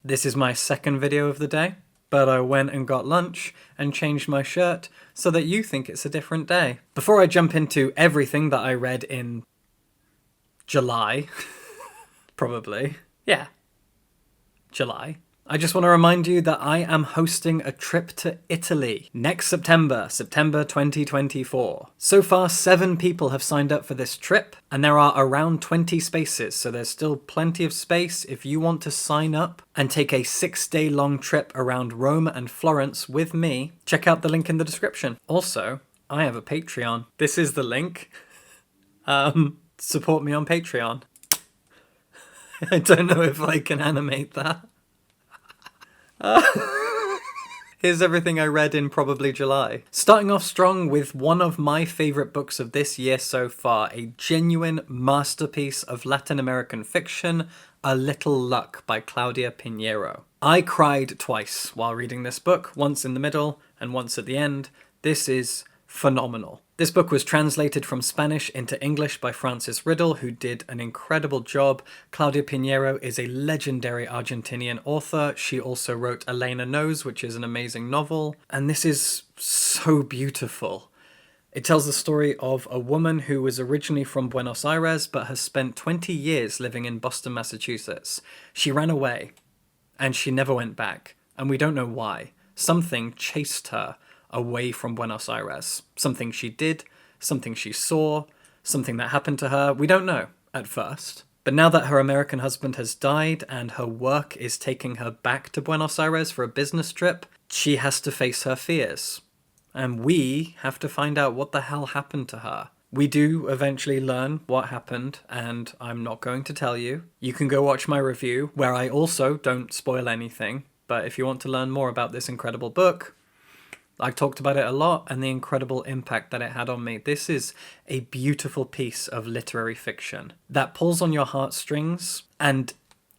This is my second video of the day, but I went and got lunch and changed my shirt so that you think it's a different day. Before I jump into everything that I read in July, probably, yeah, July, I just want to remind you that I am hosting a trip to Italy next September 2024. So far, 7 people have signed up for this trip, and there are around 20 spaces, so there's still plenty of space if you want to sign up and take a 6-day-long trip around Rome and Florence with me. Check out the link in the description. Also, I have a Patreon. This is the link. Support me on Patreon. I don't know if I can animate that. Here's everything I read in probably July. Starting off strong with one of my favourite books of this year so far, a genuine masterpiece of Latin American fiction, A Little Luck by Claudia Pinheiro. I cried twice while reading this book, once in the middle and once at the end. This is phenomenal. This book was translated from Spanish into English by Francis Riddle, who did an incredible job. Claudia Pinheiro is a legendary Argentinian author. She also wrote Elena Knows, which is an amazing novel. And this is so beautiful. It tells the story of a woman who was originally from Buenos Aires, but has spent 20 years living in Boston, Massachusetts. She ran away, and she never went back. And we don't know why. Something chased her away from Buenos Aires. Something she did, something she saw, something that happened to her. We don't know at first. But now that her American husband has died and her work is taking her back to Buenos Aires for a business trip, she has to face her fears. And we have to find out what the hell happened to her. We do eventually learn what happened, and I'm not going to tell you. You can go watch my review, where I also don't spoil anything. But if you want to learn more about this incredible book, I talked about it a lot and the incredible impact that it had on me. This is a beautiful piece of literary fiction that pulls on your heartstrings, and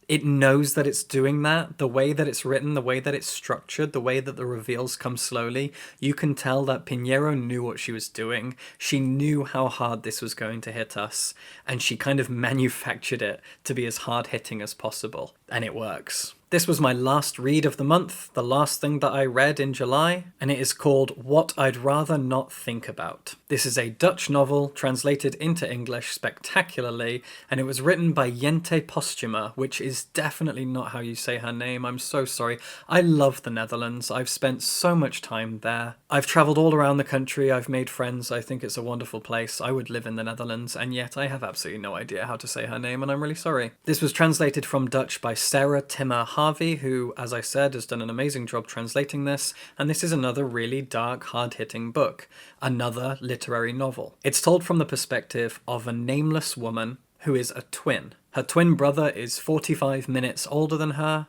it knows that it's doing that. The way that it's written, the way that it's structured, the way that the reveals come slowly, you can tell that Pinheiro knew what she was doing. She knew how hard this was going to hit us, and she kind of manufactured it to be as hard-hitting as possible, and it works. This was my last read of the month, the last thing that I read in July, and it is called What I'd Rather Not Think About. This is a Dutch novel translated into English spectacularly, and it was written by Jente Postuma, which is definitely not how you say her name. I'm so sorry. I love the Netherlands. I've spent so much time there. I've travelled all around the country. I've made friends. I think it's a wonderful place. I would live in the Netherlands, and yet I have absolutely no idea how to say her name, and I'm really sorry. This was translated from Dutch by Sarah Timmer Harvey, who, as I said, has done an amazing job translating this, and this is another really dark, hard-hitting book, another literary novel. It's told from the perspective of a nameless woman who is a twin. Her twin brother is 45 minutes older than her,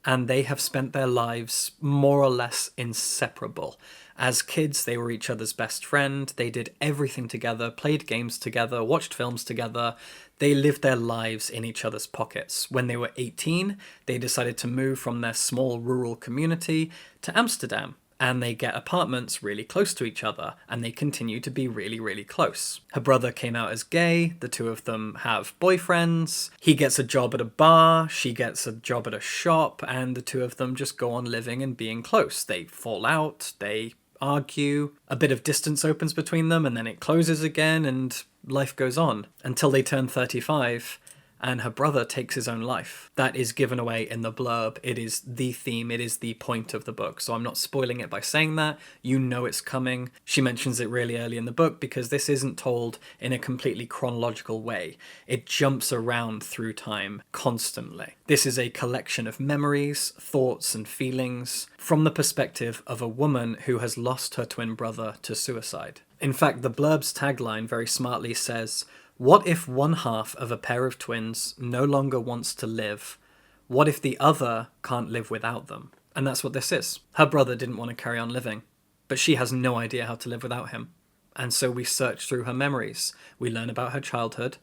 and they have spent their lives more or less inseparable. As kids, they were each other's best friend, they did everything together, played games together, watched films together. They lived their lives in each other's pockets. When they were 18, they decided to move from their small rural community to Amsterdam, and they get apartments really close to each other, and they continue to be really, really close. Her brother came out as gay, the two of them have boyfriends, he gets a job at a bar, she gets a job at a shop, and the two of them just go on living and being close. They fall out, they argue, a bit of distance opens between them, and then it closes again, and life goes on until they turn 35 and her brother takes his own life. That is given away in the blurb. It is the theme, it is the point of the book, so I'm not spoiling it by saying that. You know it's coming. She mentions it really early in the book because this isn't told in a completely chronological way. It jumps around through time constantly. This is a collection of memories, thoughts and feelings from the perspective of a woman who has lost her twin brother to suicide. In fact, the blurb's tagline very smartly says, "What if one half of a pair of twins no longer wants to live? What if the other can't live without them?" And that's what this is. Her brother didn't want to carry on living, but she has no idea how to live without him. And so we search through her memories. We learn about her childhood,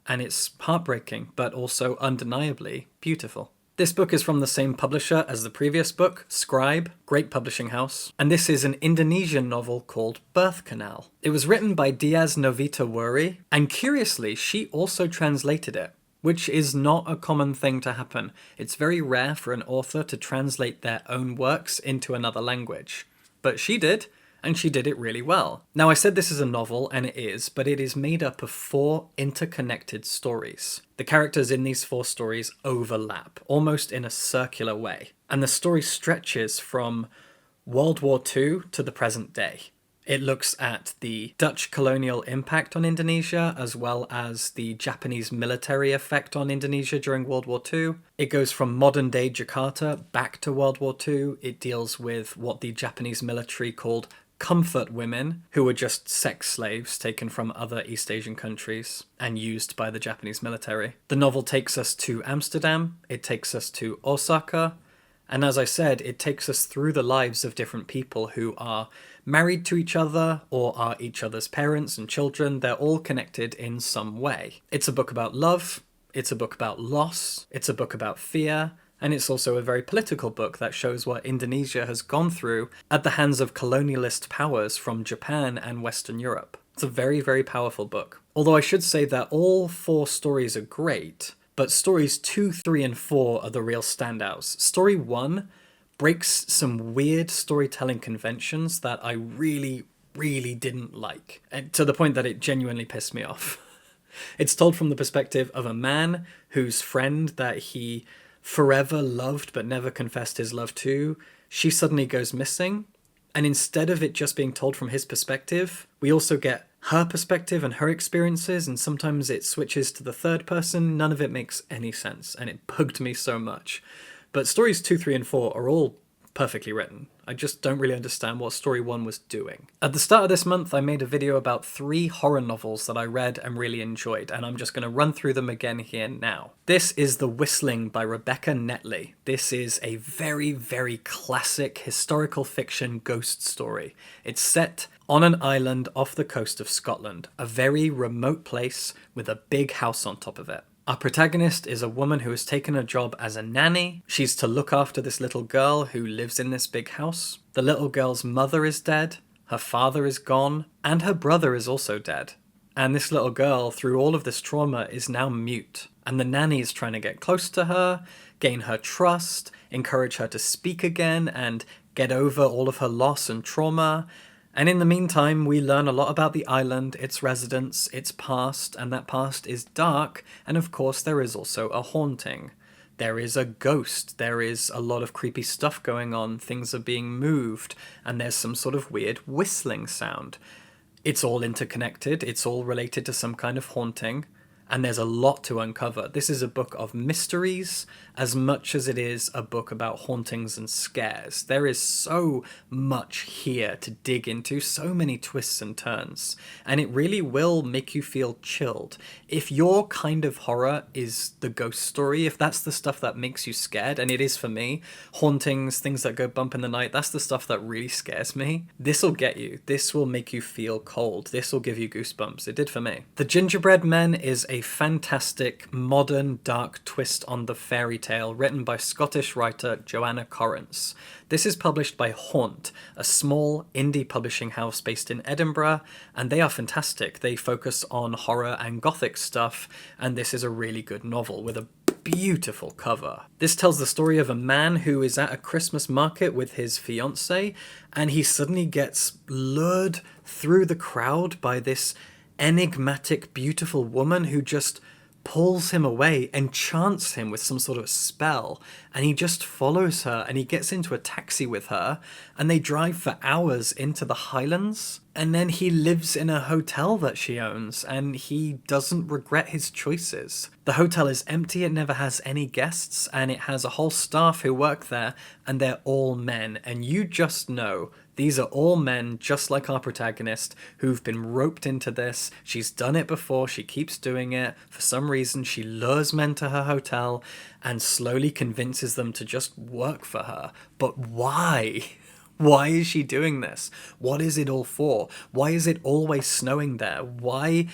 and it's heartbreaking, but also undeniably beautiful. This book is from the same publisher as the previous book, Scribe, great publishing house, and this is an Indonesian novel called Birth Canal. It was written by Diaz Novita Wuri, and curiously, she also translated it. which is not a common thing to happen. It's very rare for an author to translate their own works into another language. But she did, and she did it really well. Now, I said this is a novel, and it is, but it is made up of 4 interconnected stories. The characters in these 4 stories overlap, almost in a circular way. And the story stretches from World War II to the present day. It looks at the Dutch colonial impact on Indonesia, as well as the Japanese military effect on Indonesia during World War II. It goes from modern-day Jakarta back to World War II. It deals with what the Japanese military called comfort women, who were just sex slaves taken from other East Asian countries and used by the Japanese military. The novel takes us to Amsterdam, it takes us to Osaka, and as I said, it takes us through the lives of different people who are married to each other or are each other's parents and children. They're all connected in some way. It's a book about love, it's a book about loss, it's a book about fear, and it's also a very political book that shows what Indonesia has gone through at the hands of colonialist powers from Japan and Western Europe. It's a very, very powerful book. Although I should say that all 4 stories are great, but stories 2, 3, and 4 are the real standouts. Story 1 breaks some weird storytelling conventions that I really, really didn't like, and to the point that it genuinely pissed me off. It's told from the perspective of a man whose friend that he forever loved but never confessed his love to, she suddenly goes missing, and instead of it just being told from his perspective, we also get her perspective and her experiences, and sometimes it switches to the third person. None of it makes any sense, and it bugged me so much. But stories 2, 3, and 4 are all perfectly written. I just don't really understand what story 1 was doing. At the start of this month, I made a video about 3 horror novels that I read and really enjoyed, and I'm just going to run through them again here now. This is The Whistling by Rebecca Netley. This is a very, very classic historical fiction ghost story. It's set on an island off the coast of Scotland, a very remote place with a big house on top of it. Our protagonist is a woman who has taken a job as a nanny. She's to look after this little girl who lives in this big house. The little girl's mother is dead, her father is gone, and her brother is also dead. And this little girl, through all of this trauma, is now mute. And the nanny is trying to get close to her, gain her trust, encourage her to speak again, and get over all of her loss and trauma. And in the meantime, we learn a lot about the island, its residents, its past, and that past is dark, and of course there is also a haunting. There is a ghost, there is a lot of creepy stuff going on, things are being moved, and there's some sort of weird whistling sound. It's all interconnected, it's all related to some kind of haunting, and there's a lot to uncover. This is a book of mysteries as much as it is a book about hauntings and scares. There is so much here to dig into, so many twists and turns, and it really will make you feel chilled. If your kind of horror is the ghost story, if that's the stuff that makes you scared, and it is for me, hauntings, things that go bump in the night, that's the stuff that really scares me, this'll get you. This will make you feel cold. This will give you goosebumps. It did for me. The Gingerbread Men is a fantastic, modern, dark twist on the fairy tale written by Scottish writer Joanna Corrance. This is published by Haunt, a small indie publishing house based in Edinburgh, and they are fantastic. They focus on horror and gothic stuff, and this is a really good novel with a beautiful cover. This tells the story of a man who is at a Christmas market with his fiancée, and he suddenly gets lured through the crowd by this enigmatic, beautiful woman who just pulls him away, enchants him with some sort of spell, and he just follows her, and he gets into a taxi with her, and they drive for hours into the Highlands, and then he lives in a hotel that she owns, and he doesn't regret his choices. The hotel is empty, it never has any guests, and it has a whole staff who work there, and they're all men, and you just know these are all men, just like our protagonist, who've been roped into this. She's done it before, she keeps doing it. For some reason, she lures men to her hotel and slowly convinces them to just work for her. But why? Why is she doing this? What is it all for? Why is it always snowing there? Why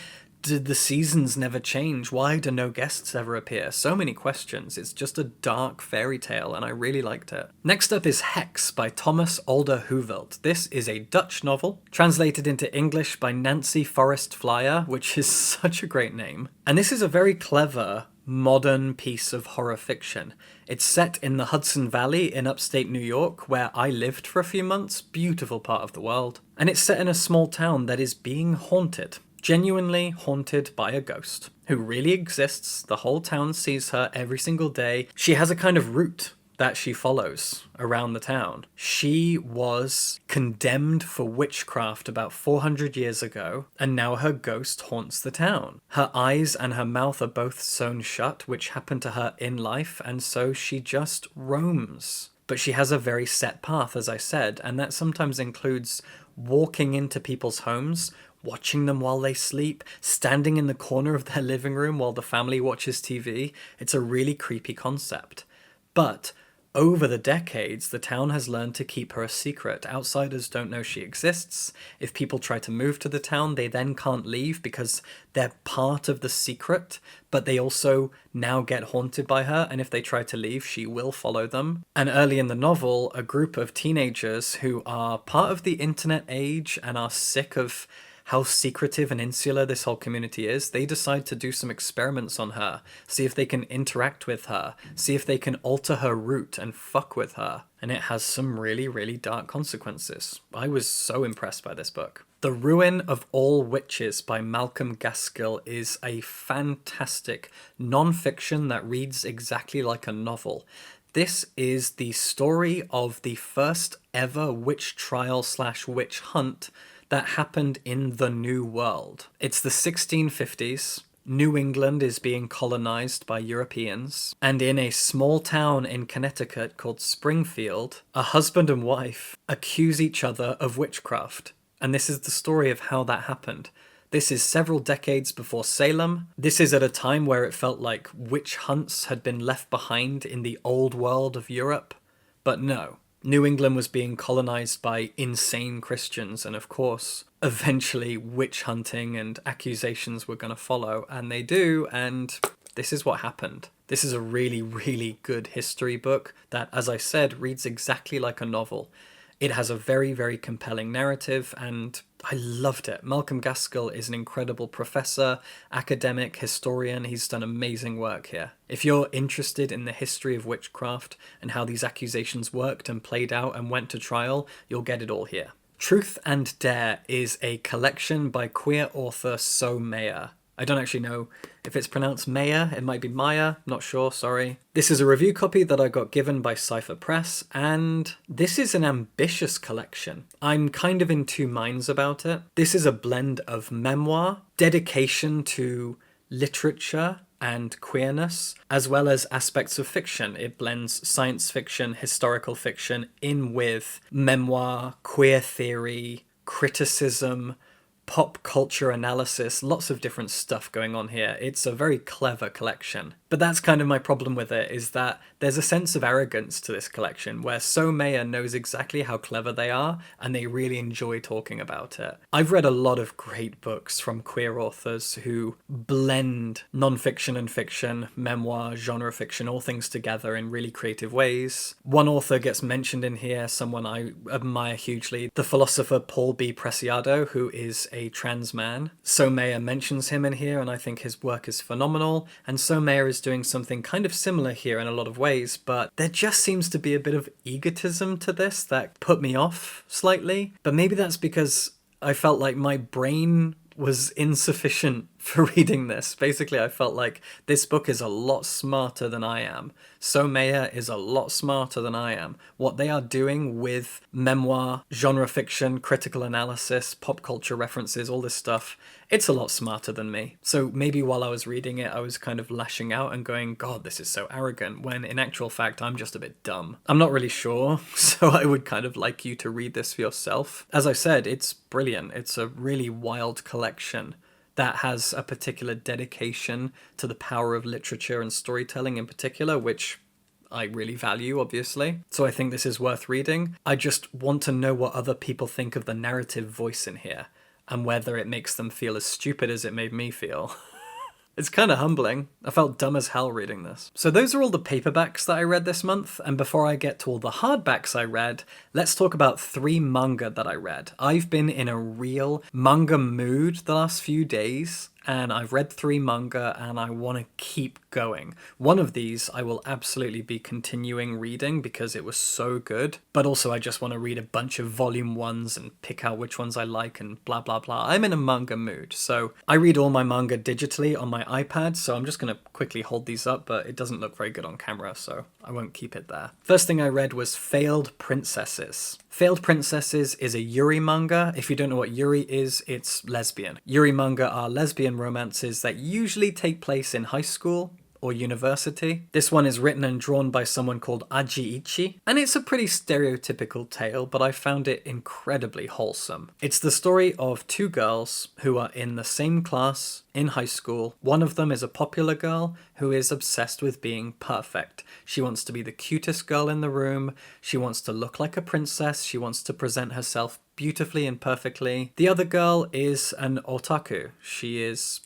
did the seasons never change? Why do no guests ever appear? So many questions. It's just a dark fairy tale, and I really liked it. Next up is Hex by Thomas Alder Hoeveld. This is a Dutch novel, translated into English by Nancy Forrest Flyer, which is such a great name. And this is a very clever, modern piece of horror fiction. It's set in the Hudson Valley in upstate New York, where I lived for a few months, beautiful part of the world. And it's set in a small town that is being haunted. Genuinely haunted by a ghost, who really exists. The whole town sees her every single day. She has a kind of route that she follows around the town. She was condemned for witchcraft about 400 years ago, and now her ghost haunts the town. Her eyes and her mouth are both sewn shut, which happened to her in life, and so she just roams. But she has a very set path, as I said, and that sometimes includes walking into people's homes, watching them while they sleep, standing in the corner of their living room while the family watches TV. It's a really creepy concept. But over the decades, the town has learned to keep her a secret. Outsiders don't know she exists. If people try to move to the town, they then can't leave because they're part of the secret, but they also now get haunted by her, and if they try to leave, she will follow them. And early in the novel, a group of teenagers who are part of the internet age and are sick of how secretive and insular this whole community is, they decide to do some experiments on her, see if they can interact with her, see if they can alter her route and fuck with her. And it has some really, really dark consequences. I was so impressed by this book. The Ruin of All Witches by Malcolm Gaskill is a fantastic non-fiction that reads exactly like a novel. This is the story of the first ever witch trial / witch hunt that happened in the New World. It's the 1650s. New England is being colonized by Europeans, and in a small town in Connecticut called Springfield, a husband and wife accuse each other of witchcraft. And this is the story of how that happened. This is several decades before Salem. This is at a time where it felt like witch hunts had been left behind in the old world of Europe. But no. New England was being colonized by insane Christians, and of course, eventually witch hunting and accusations were going to follow, and they do, and this is what happened. This is a really, really good history book that, as I said, reads exactly like a novel. It has a very, very compelling narrative, and I loved it. Malcolm Gaskill is an incredible professor, academic, historian. He's done amazing work here. If you're interested in the history of witchcraft and how these accusations worked and played out and went to trial, you'll get it all here. Truth and Dare is a collection by queer author So Mayer. I don't actually know if it's pronounced Maya. It might be Maya. Not sure, sorry. This is a review copy that I got given by Cypher Press, and this is an ambitious collection. I'm kind of in two minds about it. This is a blend of memoir, dedication to literature and queerness, as well as aspects of fiction. It blends science fiction, historical fiction in with memoir, queer theory, criticism, pop culture analysis, lots of different stuff going on here. It's a very clever collection. But that's kind of my problem with it, is that there's a sense of arrogance to this collection where So Mayer knows exactly how clever they are and they really enjoy talking about it. I've read a lot of great books from queer authors who blend non-fiction and fiction, memoir, genre fiction, all things together in really creative ways. One author gets mentioned in here, someone I admire hugely, the philosopher Paul B. Preciado, who is a trans man. So Mayer mentions him in here, and I think his work is phenomenal. And So Mayer is doing something kind of similar here in a lot of ways, but there just seems to be a bit of egotism to this that put me off slightly. But maybe that's because I felt like my brain was insufficient for reading this. Basically, I felt like this book is a lot smarter than I am. So Mayer is a lot smarter than I am. What they are doing with memoir, genre fiction, critical analysis, pop culture references, all this stuff, it's a lot smarter than me. So maybe while I was reading it, I was kind of lashing out and going, God, this is so arrogant, when in actual fact, I'm just a bit dumb. I'm not really sure, so I would kind of like you to read this for yourself. As I said, it's brilliant. It's a really wild collection that has a particular dedication to the power of literature and storytelling in particular, which I really value, obviously. So I think this is worth reading. I just want to know what other people think of the narrative voice in here, and whether it makes them feel as stupid as it made me feel. It's kind of humbling. I felt dumb as hell reading this. So those are all the paperbacks that I read this month, and before I get to all the hardbacks I read, let's talk about 3 manga that I read. I've been in a real manga mood the last few days, and I've read 3 manga, and I want to keep going. One of these I will absolutely be continuing reading because it was so good, but also I just want to read a bunch of volume 1s and pick out which ones I like and blah blah blah. I'm in a manga mood, so I read all my manga digitally on my iPad, so I'm just going to quickly hold these up, but it doesn't look very good on camera, so I won't keep it there. First thing I read was Failed Princesses. Failed Princesses is a Yuri manga. If you don't know what Yuri is, it's lesbian. Yuri manga are lesbian romances that usually take place in high school or university. This one is written and drawn by someone called Aji Ichi, and it's a pretty stereotypical tale, but I found it incredibly wholesome. It's the story of 2 girls who are in the same class in high school. One of them is a popular girl who is obsessed with being perfect. She wants to be the cutest girl in the room, she wants to look like a princess, she wants to present herself beautifully and perfectly. The other girl is an otaku. She is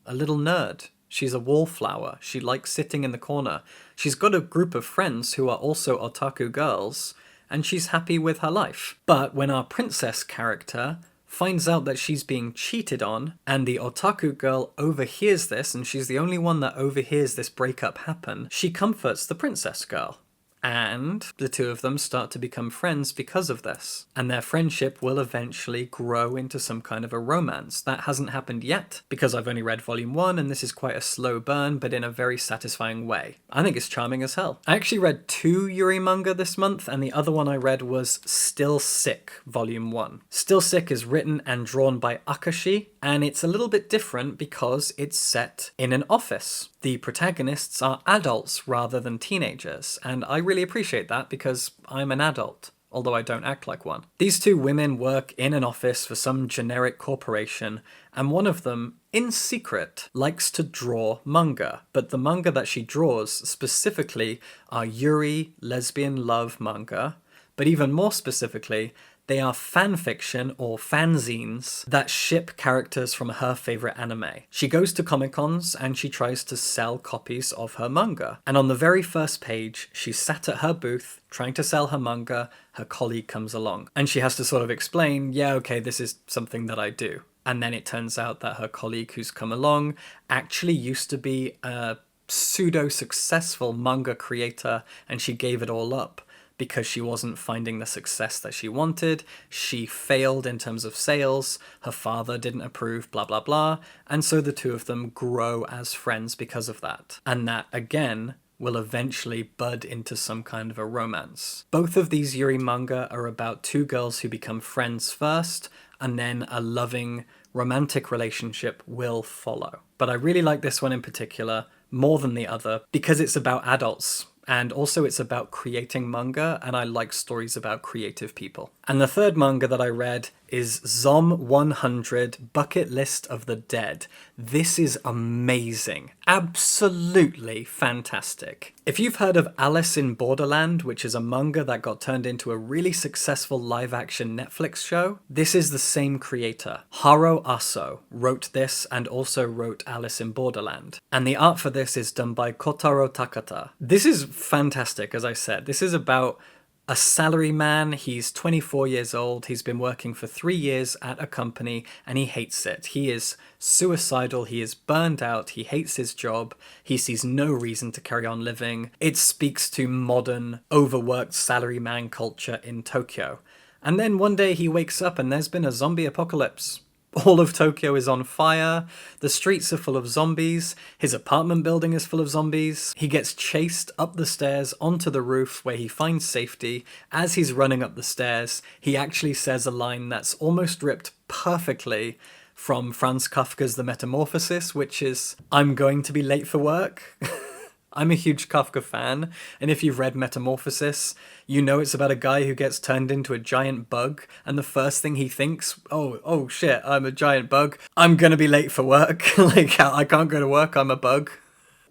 a little nerd. She's a wallflower. She likes sitting in the corner. She's got a group of friends who are also otaku girls, and she's happy with her life. But when our princess character finds out that she's being cheated on, and the otaku girl overhears this, and she's the only one that overhears this breakup happen, she comforts the princess girl. And the 2 of them start to become friends because of this. And their friendship will eventually grow into some kind of a romance. That hasn't happened yet, because I've only read volume 1, and this is quite a slow burn, but in a very satisfying way. I think it's charming as hell. I actually read 2 Yuri manga this month, and the other one I read was Still Sick, volume 1. Still Sick is written and drawn by Akashi, and it's a little bit different because it's set in an office. The protagonists are adults rather than teenagers, and I really appreciate that because I'm an adult, although I don't act like one. These 2 women work in an office for some generic corporation, and one of them, in secret, likes to draw manga. But the manga that she draws specifically are Yuri lesbian love manga, but even more specifically, they are fanfiction or fanzines that ship characters from her favorite anime. She goes to Comic-Cons and she tries to sell copies of her manga. And on the very first page, she's sat at her booth trying to sell her manga. Her colleague comes along and she has to sort of explain, yeah, okay, this is something that I do. And then it turns out that her colleague who's come along actually used to be a pseudo-successful manga creator, and she gave it all up because she wasn't finding the success that she wanted. She failed in terms of sales, her father didn't approve, blah blah blah, and so the 2 of them grow as friends because of that. And that, again, will eventually bud into some kind of a romance. Both of these Yuri manga are about 2 girls who become friends first, and then a loving romantic relationship will follow. But I really like this one in particular, more than the other, because it's about adults. And also it's about creating manga, and I like stories about creative people. And the 3rd manga that I read is Zom 100 Bucket List of the Dead. This is amazing. Absolutely fantastic. If you've heard of Alice in Borderland, which is a manga that got turned into a really successful live-action Netflix show, this is the same creator. Haro Aso wrote this and also wrote Alice in Borderland. And the art for this is done by Kotaro Takata. This is fantastic, as I said. This is about a salaryman. He's 24 years old. He's been working for 3 years at a company and he hates it. He is suicidal. He is burned out. He hates his job. He sees no reason to carry on living. It speaks to modern, overworked salaryman culture in Tokyo. And then one day he wakes up and there's been a zombie apocalypse. All of Tokyo is on fire, the streets are full of zombies, his apartment building is full of zombies. He gets chased up the stairs onto the roof where he finds safety. As he's running up the stairs, he actually says a line that's almost ripped perfectly from Franz Kafka's The Metamorphosis, which is, "I'm going to be late for work." I'm a huge Kafka fan, and if you've read Metamorphosis, you know it's about a guy who gets turned into a giant bug, and the first thing he thinks, oh shit, I'm a giant bug, I'm gonna be late for work, like, I can't go to work, I'm a bug.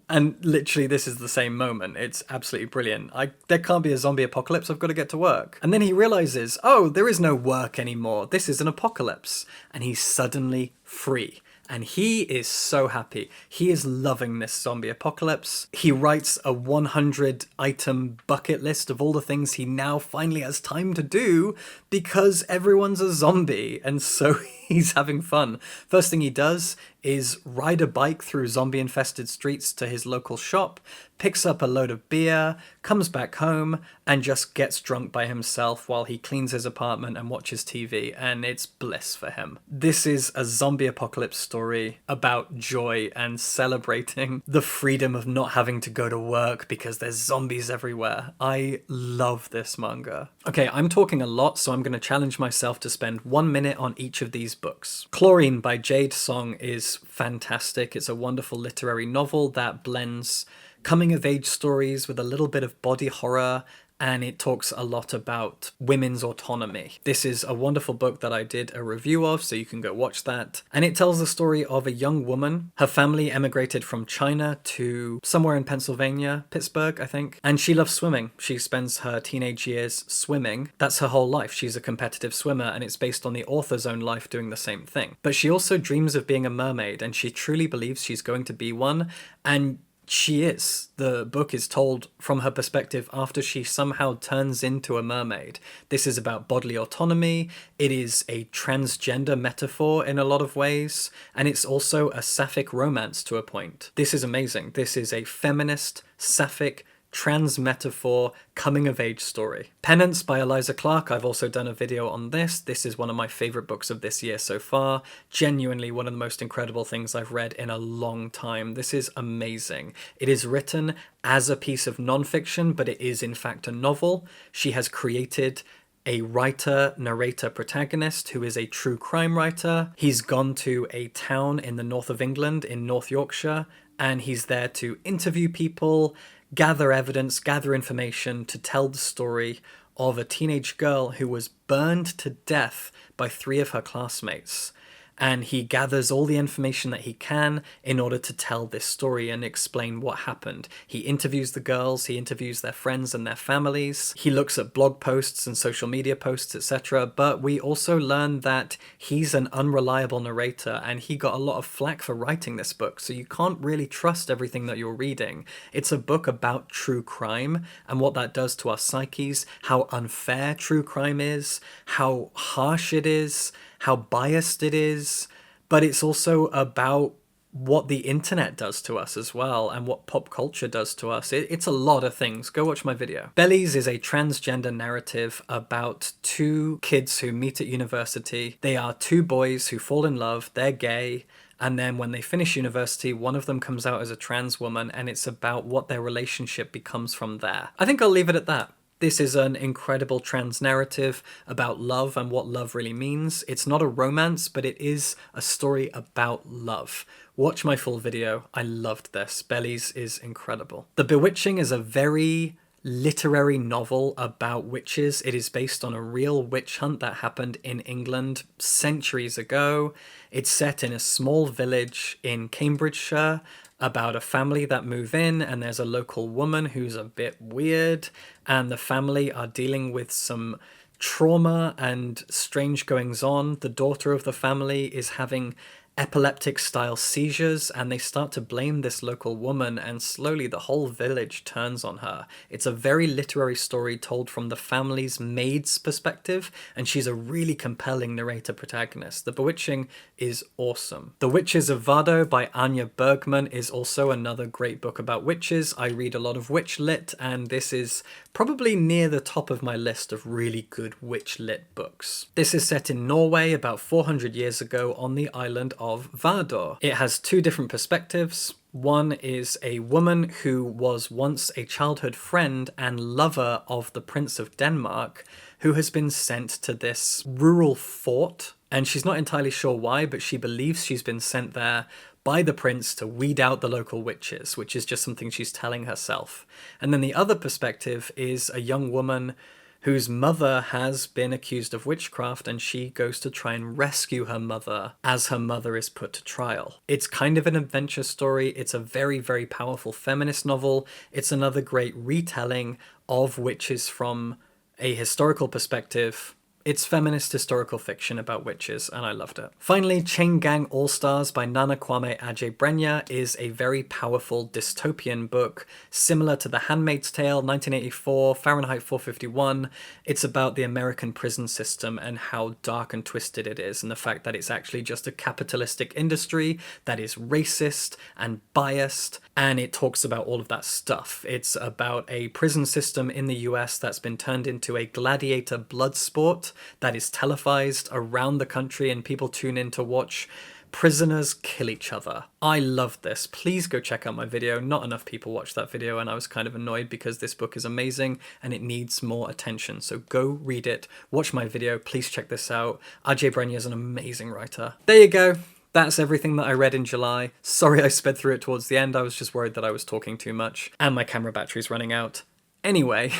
And literally this is the same moment. It's absolutely brilliant. There can't be a zombie apocalypse, I've got to get to work. And then he realizes, oh, there is no work anymore, this is an apocalypse, and he's suddenly free. and he is so happy. He is loving this zombie apocalypse. He writes a 100-item bucket list of all the things he now finally has time to do because everyone's a zombie, and so he's having fun. First thing he does is ride a bike through zombie-infested streets to his local shop, picks up a load of beer, comes back home, and just gets drunk by himself while he cleans his apartment and watches TV, and it's bliss for him. This is a zombie apocalypse story about joy and celebrating the freedom of not having to go to work because there's zombies everywhere. I love this manga. Okay, I'm talking a lot, so I'm going to challenge myself to spend 1 minute on each of these books. Chlorine by Jade Song is fantastic. It's a wonderful literary novel that blends coming-of-age stories with a little bit of body horror, and it talks a lot about women's autonomy. This is a wonderful book that I did a review of, so you can go watch that. And it tells the story of a young woman. Her family emigrated from China to somewhere in Pennsylvania, Pittsburgh, I think. And she loves swimming. She spends her teenage years swimming. That's her whole life. She's a competitive swimmer, and it's based on the author's own life doing the same thing. But she also dreams of being a mermaid, and she truly believes she's going to be one. And she is. The book is told from her perspective after she somehow turns into a mermaid. This is about bodily autonomy. It is a transgender metaphor in a lot of ways, and it's also a sapphic romance to a point. This is amazing. This is a feminist, sapphic, trans metaphor coming of age story. Penance by Eliza Clark. I've also done a video on this. This is one of my favorite books of this year so far. Genuinely one of the most incredible things I've read in a long time. This is amazing. It is written as a piece of non-fiction, but it is in fact a novel. She has created a writer, narrator, protagonist who is a true crime writer. He's gone to a town in the north of England, in North Yorkshire, and he's there to interview people, gather evidence, gather information to tell the story of a teenage girl who was burned to death by 3 of her classmates. And he gathers all the information that he can in order to tell this story and explain what happened. He interviews the girls, he interviews their friends and their families, he looks at blog posts and social media posts, etc. But we also learn that he's an unreliable narrator, and he got a lot of flack for writing this book, so you can't really trust everything that you're reading. It's a book about true crime and what that does to our psyches, how unfair true crime is, how harsh it is, how biased it is, but it's also about what the internet does to us as well, and what pop culture does to us. It's a lot of things. Go watch my video. Bellies is a transgender narrative about 2 kids who meet at university. They are 2 boys who fall in love, they're gay, and then when they finish university, one of them comes out as a trans woman, and it's about what their relationship becomes from there. I think I'll leave it at that. This is an incredible trans narrative about love and what love really means. It's not a romance, but it is a story about love. Watch my full video. I loved this. Bellies is incredible. The Bewitching is a very literary novel about witches. It is based on a real witch hunt that happened in England centuries ago. It's set in a small village in Cambridgeshire about a family that move in, and there's a local woman who's a bit weird, and the family are dealing with some trauma and strange goings on. The daughter of the family is having epileptic style seizures, and they start to blame this local woman, and slowly the whole village turns on her. It's a very literary story told from the family's maid's perspective, and she's a really compelling narrator protagonist. The Bewitching is awesome. The Witches of Vado by Anya Bergman is also another great book about witches. I read a lot of witch lit, and this is probably near the top of my list of really good witch lit books. This is set in Norway about 400 years ago on the island of Vado. It has 2 different perspectives. One is a woman who was once a childhood friend and lover of the Prince of Denmark, who has been sent to this rural fort, and she's not entirely sure why, but she believes she's been sent there by the prince to weed out the local witches, which is just something she's telling herself. And then the other perspective is a young woman whose mother has been accused of witchcraft, and she goes to try and rescue her mother as her mother is put to trial. It's kind of an adventure story. It's a very, very powerful feminist novel. It's another great retelling of witches from a historical perspective. It's feminist historical fiction about witches, and I loved it. Finally, Chain Gang AllStars by Nana Kwame Adjei-Brenyah is a very powerful dystopian book, similar to The Handmaid's Tale, 1984, Fahrenheit 451. It's about the American prison system and how dark and twisted it is, and the fact that it's actually just a capitalistic industry that is racist and biased, and it talks about all of that stuff. It's about a prison system in the US that's been turned into a gladiator blood sport that is televised around the country, and people tune in to watch prisoners kill each other. I love this. Please go check out my video. Not enough people watched that video, and I was kind of annoyed because this book is amazing and it needs more attention. So go read it, watch my video, please check this out. Adjei-Brenyah is an amazing writer. There you go. That's everything that I read in July. Sorry I sped through it towards the end. I was just worried that I was talking too much and my camera battery's running out. Anyway,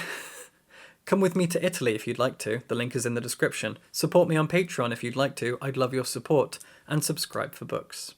come with me to Italy if you'd like to. The link is in the description. Support me on Patreon if you'd like to. I'd love your support. And subscribe for books.